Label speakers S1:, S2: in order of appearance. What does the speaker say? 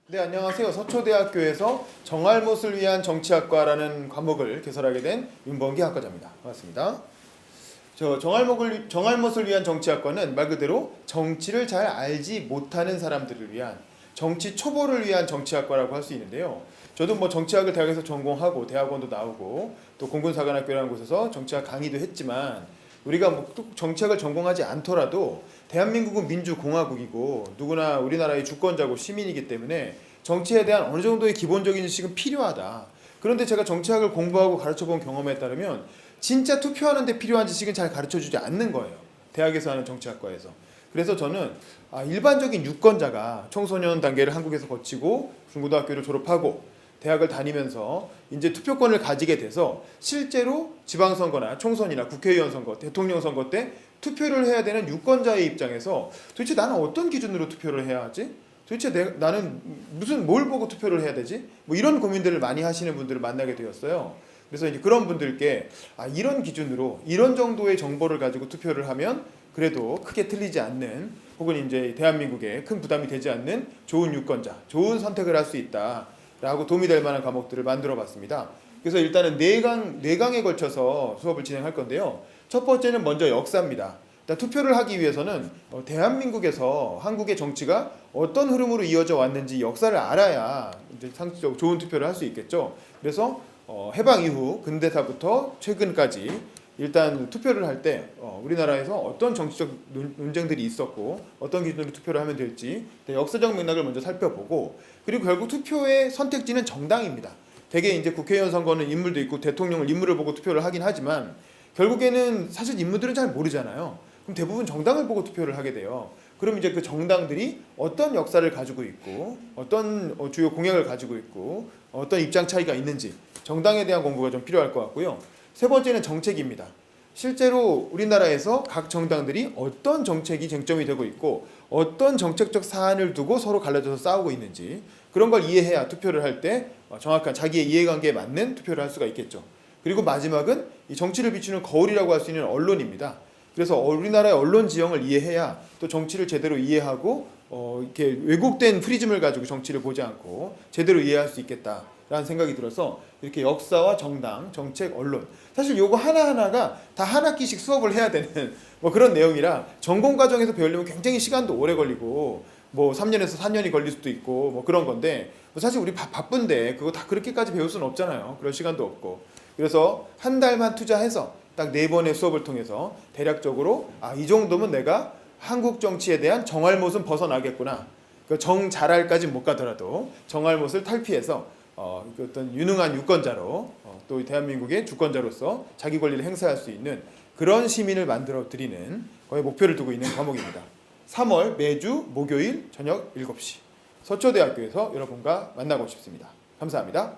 S1: 네, 안녕하세요. 서초대학교에서 정알못을 위한 정치학과라는 과목을 개설하게 된 윤범기 학과장입니다. 반갑습니다. 정알못을 위한 정치학과는 말 그대로 정치를 잘 알지 못하는 사람들을 위한 정치 초보를 위한 정치학과라고 할 수 있는데요. 저도 뭐 정치학을 대학에서 전공하고 대학원도 나오고 또 공군사관학교라는 곳에서 정치학 강의도 했지만 우리가 뭐 정치학을 전공하지 않더라도 대한민국은 민주공화국이고 누구나 우리나라의 주권자고 시민이기 때문에 정치에 대한 어느 정도의 기본적인 지식은 필요하다. 그런데 제가 정치학을 공부하고 가르쳐본 경험에 따르면 진짜 투표하는 데 필요한 지식은 잘 가르쳐주지 않는 거예요. 대학에서 하는 정치학과에서. 그래서 저는 일반적인 유권자가 청소년 단계를 한국에서 거치고 중고등학교를 졸업하고 대학을 다니면서 이제 투표권을 가지게 돼서 실제로 지방선거나 총선이나 국회의원 선거, 대통령 선거 때 투표를 해야 되는 유권자의 입장에서 도대체 나는 어떤 기준으로 투표를 해야 하지? 도대체 나는 뭘 보고 투표를 해야 되지? 뭐 이런 고민들을 많이 하시는 분들을 만나게 되었어요. 그래서 이제 그런 분들께 이런 기준으로 이런 정도의 정보를 가지고 투표를 하면 그래도 크게 틀리지 않는 혹은 이제 대한민국에 큰 부담이 되지 않는 좋은 유권자, 좋은 선택을 할 수 있다. 라고 도움이 될 만한 과목들을 만들어 봤습니다. 그래서 일단은 네 강에 걸쳐서 수업을 진행할 건데요. 첫 번째는 먼저 역사입니다. 일단 투표를 하기 위해서는 대한민국에서 한국의 정치가 어떤 흐름으로 이어져 왔는지 역사를 알아야 이제 상식적으로 좋은 투표를 할 수 있겠죠. 그래서 해방 이후 근대사부터 최근까지 일단 투표를 할 때 우리나라에서 어떤 정치적 논쟁들이 있었고 어떤 기준으로 투표를 하면 될지 역사적 맥락을 먼저 살펴보고 그리고 결국 투표의 선택지는 정당입니다. 대개 이제 국회의원 선거는 인물도 있고 대통령을 인물을 보고 투표를 하긴 하지만 결국에는 사실 인물들은 잘 모르잖아요. 그럼 대부분 정당을 보고 투표를 하게 돼요. 그럼 이제 그 정당들이 어떤 역사를 가지고 있고 어떤 주요 공약을 가지고 있고 어떤 입장 차이가 있는지 정당에 대한 공부가 좀 필요할 것 같고요. 세 번째는 정책입니다. 실제로 우리나라에서 각 정당들이 어떤 정책이 쟁점이 되고 있고 어떤 정책적 사안을 두고 서로 갈라져서 싸우고 있는지 그런 걸 이해해야 투표를 할 때 정확한 자기의 이해관계에 맞는 투표를 할 수가 있겠죠. 그리고 마지막은 이 정치를 비추는 거울이라고 할 수 있는 언론입니다. 그래서 우리나라의 언론 지형을 이해해야 또 정치를 제대로 이해하고 이렇게 왜곡된 프리즘을 가지고 정치를 보지 않고 제대로 이해할 수 있겠다라는 생각이 들어서 이렇게 역사와 정당, 정책, 언론 사실 요거 하나하나가 다 한 학기씩 수업을 해야 되는 뭐 그런 내용이라 전공 과정에서 배우려면 굉장히 시간도 오래 걸리고 뭐 3년에서 4년이 걸릴 수도 있고 뭐 그런 건데 뭐 사실 우리 바쁜데 그거 다 그렇게까지 배울 수는 없잖아요. 그럴 시간도 없고 그래서 한 달만 투자해서 딱 4번의 수업을 통해서 대략적으로 이 정도면 내가 한국 정치에 대한 정알못은 벗어나겠구나. 그 정잘알까지는 못 가더라도 정알못을 탈피해서 어떤 유능한 유권자로 또 대한민국의 주권자로서 자기 권리를 행사할 수 있는 그런 시민을 만들어 드리는 거의 목표를 두고 있는 과목입니다. 3월 매주 목요일 저녁 7시 서초대학교에서 여러분과 만나고 싶습니다. 감사합니다.